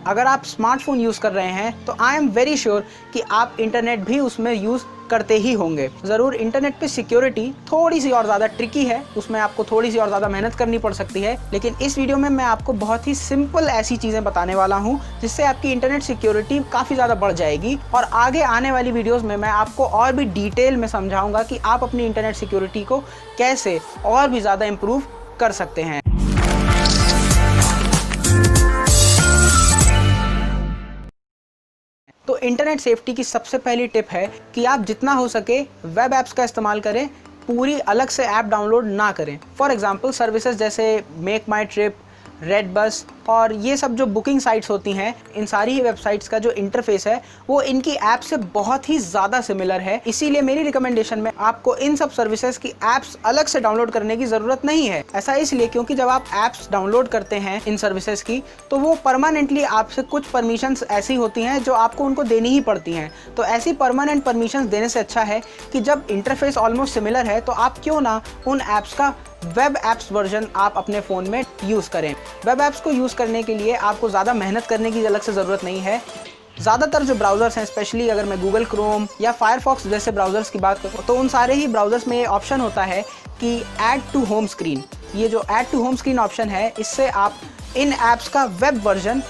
अगर आप smartphone use कर रहे हैं तो आई एम वेरी श्योर कि आप इंटरनेट भी उसमें यूज़ करते ही होंगे। ज़रूर इंटरनेट पे सिक्योरिटी थोड़ी सी और ज़्यादा ट्रिकी है, उसमें आपको थोड़ी सी और ज़्यादा मेहनत करनी पड़ सकती है, लेकिन इस वीडियो में मैं आपको बहुत ही सिंपल ऐसी चीज़ें बताने वाला हूँ जिससे आपकी इंटरनेट सिक्योरिटी काफ़ी ज़्यादा बढ़ जाएगी। और आगे आने वाली वीडियोज़ में मैं आपको और भी डिटेल में समझाऊँगा कि आप अपनी इंटरनेट सिक्योरिटी को कैसे और भी ज़्यादा इम्प्रूव कर सकते हैं। तो इंटरनेट सेफ्टी की सबसे पहली टिप है कि आप जितना हो सके वेब ऐप्स का इस्तेमाल करें, पूरी अलग से ऐप डाउनलोड ना करें। फॉर एग्जांपल सर्विसेज जैसे मेक माई ट्रिप, रेड बस और ये सब जो बुकिंग साइट्स होती हैं, इन सारी ही वेबसाइट्स का जो इंटरफेस है वो इनकी ऐप से बहुत ही ज़्यादा सिमिलर है। इसीलिए मेरी रिकमेंडेशन में आपको इन सब सर्विसेज की ऐप्स अलग से डाउनलोड करने की ज़रूरत नहीं है। ऐसा इसलिए क्योंकि जब आप ऐप्स डाउनलोड करते हैं इन सर्विसेज की, तो वो परमानेंटली आपसे कुछ परमिशंस ऐसी होती हैं जो आपको उनको देनी ही पड़ती हैं। तो ऐसी परमानेंट परमिशंस देने से अच्छा है कि जब इंटरफेस ऑलमोस्ट सिमिलर है तो आप क्यों ना उन ऐप्स का वेब ऐप्स वर्जन आप अपने फ़ोन में यूज़ करें। वेब ऐप्स को यूज़ करने के लिए आपको ज़्यादा मेहनत करने की अलग से ज़रूरत नहीं है। ज़्यादातर जो ब्राउज़र्स हैं, स्पेशली अगर मैं गूगल क्रोम या फायरफॉक्स जैसे ब्राउज़र्स की बात करूँ, तो उन सारे ही ब्राउज़र्स में ये ऑप्शन होता है कि ऐड टू होम स्क्रीन। ये जो add to home screen option है, इससे आप इन ऐप्स का वेब वर्जन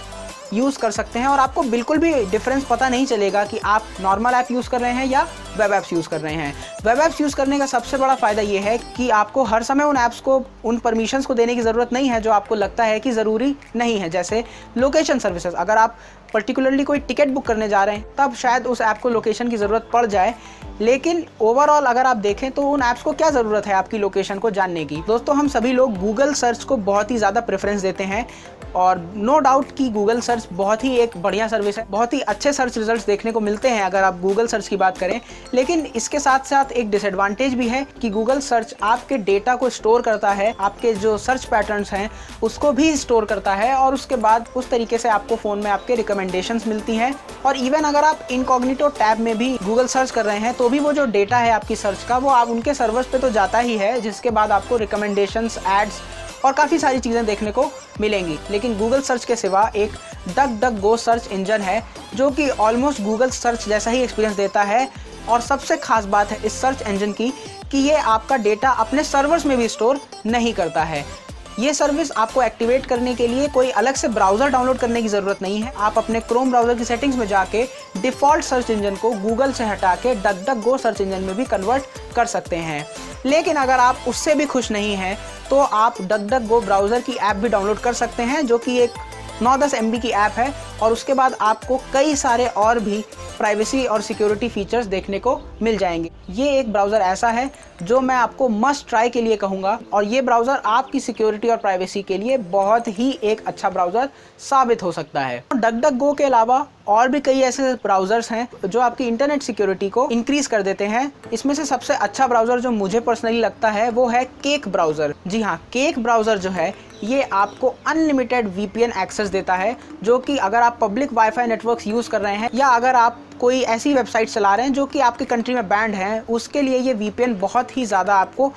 यूज़ कर सकते हैं और आपको बिल्कुल भी डिफरेंस पता नहीं चलेगा कि आप नॉर्मल ऐप यूज़ कर रहे हैं या वेब ऐप्स यूज़ कर रहे हैं। वेब ऐप्स यूज़ करने का सबसे बड़ा फ़ायदा ये है कि आपको हर समय उन ऐप्स को, उन परमिशंस को देने की ज़रूरत नहीं है जो आपको लगता है कि ज़रूरी नहीं है। जैसे लोकेशन सर्विसेज, अगर आप पर्टिकुलरली कोई टिकट बुक करने जा रहे हैं तब शायद उस ऐप को लोकेशन की ज़रूरत पड़ जाए, लेकिन ओवरऑल अगर आप देखें तो उन ऐप्स को क्या ज़रूरत है आपकी लोकेशन को जानने की। दोस्तों, हम सभी लोग गूगल सर्च को बहुत ही ज़्यादा प्रेफरेंस देते हैं और नो डाउट कि गूगल सर्च बहुत ही एक बढ़िया सर्विस है, बहुत ही अच्छे सर्च रिजल्ट्स देखने को मिलते हैं अगर आप गूगल सर्च की बात करें। लेकिन इसके साथ साथ एक डिसएडवांटेज भी है कि गूगल सर्च आपके डेटा को स्टोर करता है, आपके जो सर्च पैटर्न्स हैं उसको भी स्टोर करता है और उसके बाद उस तरीके से आपको फ़ोन में आपके रिकमेंडेशंस मिलती हैं। और इवन अगर आप इनकॉग्निटो टैब में भी गूगल सर्च कर रहे हैं तो भी वो जो डेटा है आपकी सर्च का, वो आप उनके सर्वर्स पे तो जाता ही है, जिसके बाद आपको रिकमेंडेशंस, एड्स और काफ़ी सारी चीज़ें देखने को मिलेंगी। लेकिन गूगल सर्च के सिवा एक duck duck go search engine है जो कि ऑलमोस्ट गूगल सर्च जैसा ही एक्सपीरियंस देता है। और सबसे खास बात है इस सर्च इंजन की कि ये आपका डेटा अपने सर्वर्स में भी स्टोर नहीं करता है। ये सर्विस आपको एक्टिवेट करने के लिए कोई अलग से ब्राउज़र डाउनलोड करने की ज़रूरत नहीं है। आप अपने क्रोम ब्राउज़र की सेटिंग्स में जाके डिफ़ॉल्ट सर्च इंजन को गूगल से हटा K duck duck go search engine में भी कन्वर्ट कर सकते हैं। लेकिन अगर आप उससे भी खुश नहीं हैं तो आप डक डक गो ब्राउज़र की ऐप भी डाउनलोड कर सकते हैं, जो कि एक 9-10 MB की ऐप है और उसके बाद आपको कई सारे और भी प्राइवेसी और सिक्योरिटी फीचर्स देखने को मिल जाएंगे। ये एक ब्राउज़र ऐसा है जो मैं आपको मस्ट ट्राई के लिए कहूँगा और ये ब्राउज़र आपकी सिक्योरिटी और प्राइवेसी के लिए बहुत ही एक अच्छा ब्राउज़र साबित हो सकता है। डक डक गो के अलावा और भी कई ऐसे ब्राउज़र्स हैं जो आपकी इंटरनेट सिक्योरिटी को इंक्रीज़ कर देते हैं। इसमें से सबसे अच्छा ब्राउज़र जो मुझे पर्सनली लगता है वो है केक ब्राउज़र। जी हाँ, केक ब्राउज़र जो है ये आपको अनलिमिटेड VPN एक्सेस देता है, जो कि अगर आप पब्लिक वाईफाई नेटवर्क्स यूज़ कर रहे हैं या अगर आप कोई ऐसी वेबसाइट चला रहे हैं जो कि आपके कंट्री में बैंड हैं, उसके लिए ये VPN बहुत ही ज़्यादा आपको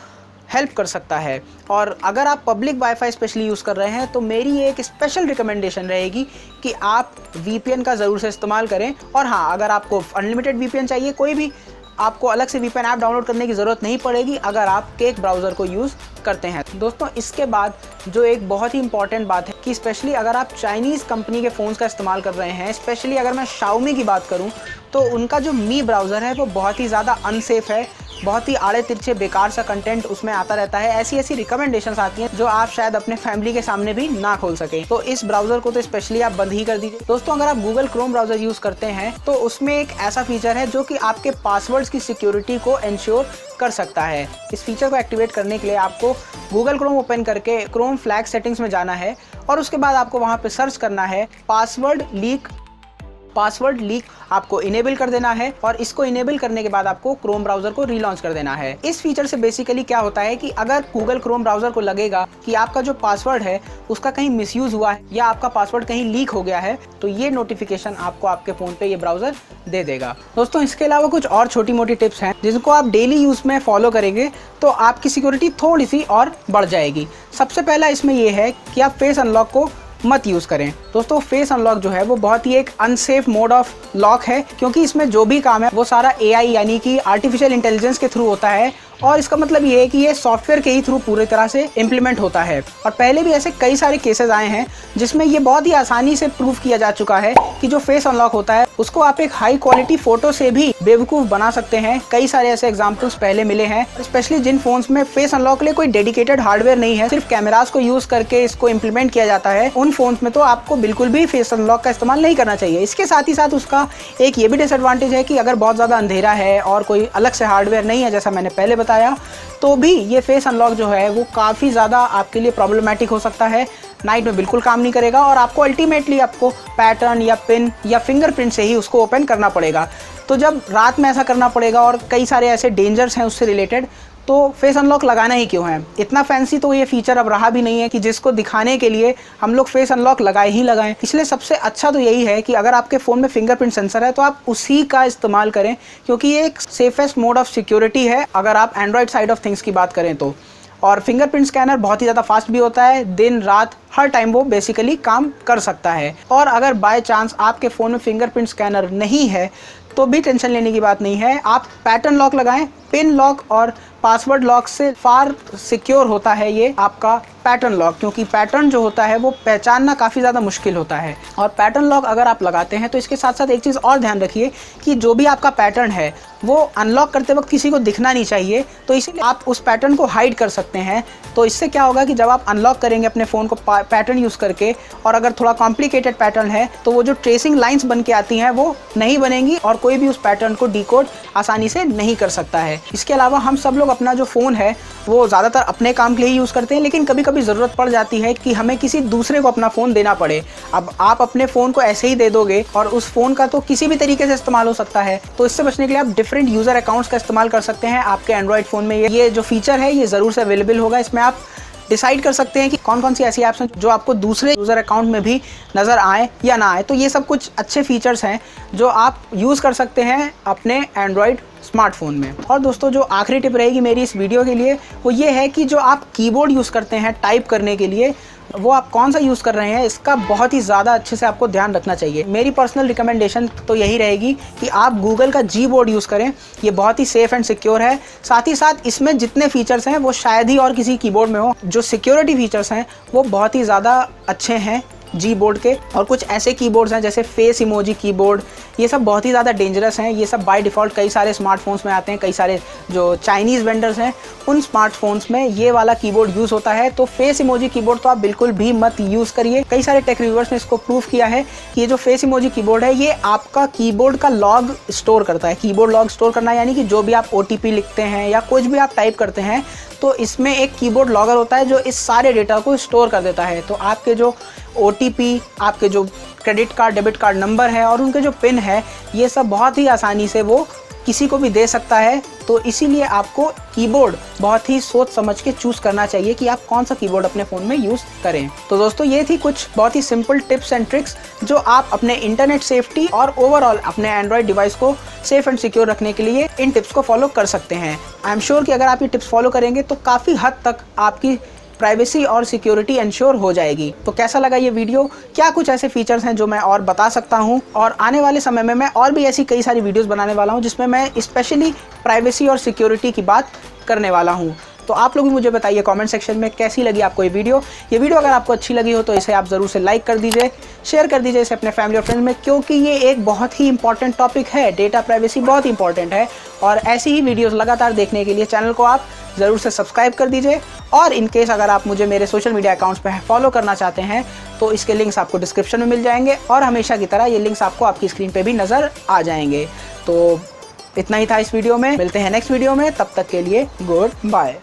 हेल्प कर सकता है। और अगर आप पब्लिक वाईफाई स्पेशली यूज़ कर रहे हैं तो मेरी एक स्पेशल रिकमेंडेशन रहेगी कि आप VPN का ज़रूर से इस्तेमाल करें। और हाँ, अगर आपको अनलिमिटेड VPN चाहिए, कोई भी आपको अलग से VPN ऐप डाउनलोड करने की ज़रूरत नहीं पड़ेगी अगर आप केक ब्राउज़र को यूज़ करते हैं। दोस्तों, इसके बाद जो एक बहुत ही इंपॉर्टेंट बात है कि स्पेशली अगर आप चाइनीज़ कंपनी के फ़ोन्स का इस्तेमाल कर रहे हैं, स्पेशली अगर मैं Xiaomi की बात करूं, तो उनका जो मी ब्राउज़र है वो बहुत ही ज़्यादा अनसेफ है, बहुत ही आड़े तिरछे बेकार सा कंटेंट उसमें आता रहता है। ऐसी रिकमेंडेशंस आती हैं जो आप शायद अपने फैमिली के सामने भी ना खोल सकें, तो इस ब्राउज़र को तो स्पेशली आप बंद ही कर दीजिए। दोस्तों, अगर आप गूगल क्रोम ब्राउज़र यूज़ करते हैं तो उसमें एक ऐसा फीचर है जो कि आपके पासवर्ड्स की सिक्योरिटी को इंश्योर कर सकता है। इस फीचर को एक्टिवेट करने के लिए आपको गूगल क्रोम ओपन करके क्रोम फ्लैग सेटिंग्स में जाना है और उसके बाद आपको वहाँ पे सर्च करना है पासवर्ड लीक आपको इनेबल कर देना है और इसको इनेबल करने के बाद आपको क्रोम ब्राउज़र को रीलॉन्च कर देना है। इस फीचर से बेसिकली क्या होता है कि अगर गूगल क्रोम ब्राउज़र को लगेगा कि आपका जो पासवर्ड है उसका कहीं मिसयूज़ हुआ है या आपका पासवर्ड कहीं लीक हो गया है, तो ये नोटिफिकेशन आपको आपके फ़ोन पे ये ब्राउज़र दे देगा। दोस्तों, इसके अलावा कुछ और छोटी मोटी टिप्स हैं जिनको आप डेली यूज़ में फॉलो करेंगे तो आपकी सिक्योरिटी थोड़ी सी और बढ़ जाएगी। सबसे पहला इसमें यह है कि आप फेस अनलॉक को मत यूज़ करें। दोस्तों फेस अनलॉक जो है वो बहुत ही एक अनसेफ मोड ऑफ लॉक है, क्योंकि इसमें जो भी काम है वो सारा AI यानी कि आर्टिफिशियल इंटेलिजेंस के थ्रू होता है, और इसका मतलब ये है कि ये सॉफ्टवेयर के ही थ्रू पूरी तरह से इम्प्लीमेंट होता है। और पहले भी ऐसे कई सारे केसेस आए हैं जिसमें ये बहुत ही आसानी से प्रूव किया जा चुका है कि जो फेस अनलॉक होता है उसको आप एक हाई क्वालिटी फोटो से भी बेवकूफ़ बना सकते हैं। कई सारे ऐसे एग्जांपल्स पहले मिले हैं, स्पेशली जिन फोन्स में फेस अनलॉक के लिए कोई डेडिकेटेड हार्डवेयर नहीं है, सिर्फ कैमरास को यूज़ करके इसको इम्प्लीमेंट किया जाता है, उन फोन्स में तो आपको बिल्कुल भी फेस अनलॉक का इस्तेमाल नहीं करना चाहिए। इसके साथ ही साथ उसका एक ये भी डिसएडवांटेज है कि अगर बहुत ज़्यादा अंधेरा है और कोई अलग से हार्डवेयर नहीं है, जैसा मैंने पहले बताया, तो भी ये फेस अनलॉक जो है वो काफ़ी ज़्यादा आपके लिए प्रॉब्लमेटिक हो सकता है। नाइट में बिल्कुल काम नहीं करेगा और आपको अल्टीमेटली आपको पैटर्न या पिन या फिंगरप्रिंट से ही उसको ओपन करना पड़ेगा। तो जब रात में ऐसा करना पड़ेगा और कई सारे ऐसे डेंजर्स हैं उससे रिलेटेड, तो फेस अनलॉक लगाना ही क्यों है। इतना फैंसी तो ये फीचर अब रहा भी नहीं है कि जिसको दिखाने के लिए हम लोग फेस अनलॉक लगाए ही लगाएं। इसलिए सबसे अच्छा तो यही है कि अगर आपके फ़ोन में फिंगरप्रिंट सेंसर है तो आप उसी का इस्तेमाल करें, क्योंकि ये एक सेफेस्ट मोड ऑफ सिक्योरिटी है अगर आप एंड्रॉयड साइड ऑफ थिंग्स की बात करें तो। और फिंगरप्रिंट स्कैनर बहुत ही ज़्यादा फास्ट भी होता है, दिन रात हर टाइम वो बेसिकली काम कर सकता है। और अगर बाय चांस आपके फ़ोन में फिंगरप्रिंट स्कैनर नहीं है तो भी टेंशन लेने की बात नहीं है। आप पैटर्न लॉक लगाएं, पिन लॉक और पासवर्ड लॉक से फार सिक्योर होता है ये आपका पैटर्न लॉक, क्योंकि पैटर्न जो होता है वो पहचानना काफ़ी ज़्यादा मुश्किल होता है। और पैटर्न लॉक अगर आप लगाते हैं तो इसके साथ साथ एक चीज़ और ध्यान रखिए कि जो भी आपका पैटर्न है वो अनलॉक करते वक्त किसी को दिखना नहीं चाहिए, तो इसीलिए आप उस पैटर्न को हाइड कर सकते हैं। तो इससे क्या होगा कि जब आप अनलॉक करेंगे अपने फ़ोन को पैटर्न यूज़ करके, और अगर थोड़ा कॉम्प्लिकेटेड पैटर्न है तो वो जो ट्रेसिंग लाइन्स बन के आती हैं वो नहीं बनेंगी और कोई भी उस पैटर्न को डिकोड आसानी से नहीं कर सकता है। इसके अलावा हम सब लोग अपना जो फ़ोन है वो ज़्यादातर अपने काम के लिए यूज़ करते हैं, लेकिन कभी कभी ज़रूरत पड़ जाती है कि हमें किसी दूसरे को अपना फ़ोन देना पड़े। अब आप अपने फ़ोन को ऐसे ही दे दोगे और उस फ़ोन का तो किसी भी तरीके से इस्तेमाल हो सकता है, तो इससे बचने के लिए आप डिफरेंट यूज़र अकाउंट्स का इस्तेमाल कर सकते हैं। आपके एंड्रॉयड फ़ोन में ये जो फीचर है ये ज़रूर से अवेलेबल होगा। इसमें आप डिसाइड कर सकते हैं कि कौन कौन सी ऐसी ऐप्स हैं जो आपको दूसरे यूज़र अकाउंट में भी नज़र आए या ना आए। तो ये सब कुछ अच्छे फीचर्स हैं जो आप यूज़ कर सकते हैं अपने एंड्रॉयड स्मार्टफोन में। और दोस्तों जो आखिरी टिप रहेगी मेरी इस वीडियो के लिए वो ये है कि जो आप कीबोर्ड यूज़ करते हैं टाइप करने के लिए, वो आप कौन सा यूज़ कर रहे हैं इसका बहुत ही ज़्यादा अच्छे से आपको ध्यान रखना चाहिए। मेरी पर्सनल रिकमेंडेशन तो यही रहेगी कि आप गूगल का Gboard यूज़ करें, ये बहुत ही सेफ़ एंड सिक्योर है। साथ ही साथ इसमें जितने फीचर्स हैं वो शायद ही और किसी कीबोर्ड में हो। जो सिक्योरिटी फीचर्स हैं वो बहुत ही ज़्यादा अच्छे हैं Gboard के। और कुछ ऐसे कीबोर्ड्स हैं जैसे फेस इमोजी कीबोर्ड, ये सब बहुत ही ज़्यादा डेंजरस हैं। ये सब बाय डिफ़ॉल्ट कई सारे स्मार्टफोन्स में आते हैं, कई सारे जो चाइनीज़ वेंडर्स हैं उन स्मार्टफोन्स में ये वाला कीबोर्ड यूज़ होता है। तो फेस इमोजी कीबोर्ड तो आप बिल्कुल भी मत यूज़ करिए। कई सारे टेक रिव्यूअर्स ने इसको प्रूव किया है कि ये जो फेस इमोजी कीबोर्ड है ये आपका कीबोर्ड का लॉग स्टोर करता है। कीबोर्ड लॉग स्टोर करना यानी कि जो भी आप OTP लिखते हैं या कुछ भी आप टाइप करते हैं तो इसमें एक कीबोर्ड लॉगर होता है जो इस सारे डेटा को स्टोर कर देता है। तो आपके जो OTP, आपके जो credit card debit card number है और उनके जो पिन है ये सब बहुत ही आसानी से वो किसी को भी दे सकता है। तो इसीलिए आपको कीबोर्ड बहुत ही सोच समझ के चूज़ करना चाहिए कि आप कौन सा कीबोर्ड अपने फ़ोन में यूज़ करें। तो दोस्तों ये थी कुछ बहुत ही सिंपल टिप्स एंड ट्रिक्स जो आप अपने इंटरनेट सेफ्टी और ओवरऑल अपने एंड्रॉयड डिवाइस को सेफ एंड सिक्योर रखने के लिए इन टिप्स को फॉलो कर सकते हैं। आई एम श्योर कि अगर आप ये टिप्स फॉलो करेंगे तो काफ़ी हद तक आपकी प्राइवेसी और सिक्योरिटी इंश्योर हो जाएगी। तो कैसा लगा ये वीडियो? क्या कुछ ऐसे फीचर्स हैं जो मैं और बता सकता हूँ? और आने वाले समय में मैं और भी ऐसी कई सारी वीडियोस बनाने वाला हूँ जिसमें मैं स्पेशली प्राइवेसी और सिक्योरिटी की बात करने वाला हूँ। तो आप लोग भी मुझे बताइए कमेंट सेक्शन में कैसी लगी आपको ये वीडियो। अगर आपको अच्छी लगी हो तो इसे आप ज़रूर से लाइक कर दीजिए, शेयर कर दीजिए इसे अपने फैमिली और फ्रेंड्स में, क्योंकि ये एक बहुत ही इंपॉर्टेंट टॉपिक है। डेटा प्राइवेसी बहुत इंपॉर्टेंट है और ऐसी ही वीडियोस लगातार देखने के लिए चैनल को आप ज़रूर से सब्सक्राइब कर दीजिए। और इन केस अगर आप मुझे मेरे सोशल मीडिया अकाउंट्स पे फॉलो करना चाहते हैं तो इसके लिंक्स आपको डिस्क्रिप्शन में मिल जाएंगे और हमेशा की तरह ये लिंक्स आपको आपकी स्क्रीन पे भी नज़र आ जाएंगे। तो इतना ही था इस वीडियो में, मिलते हैं नेक्स्ट वीडियो में, तब तक के लिए गुड बाय।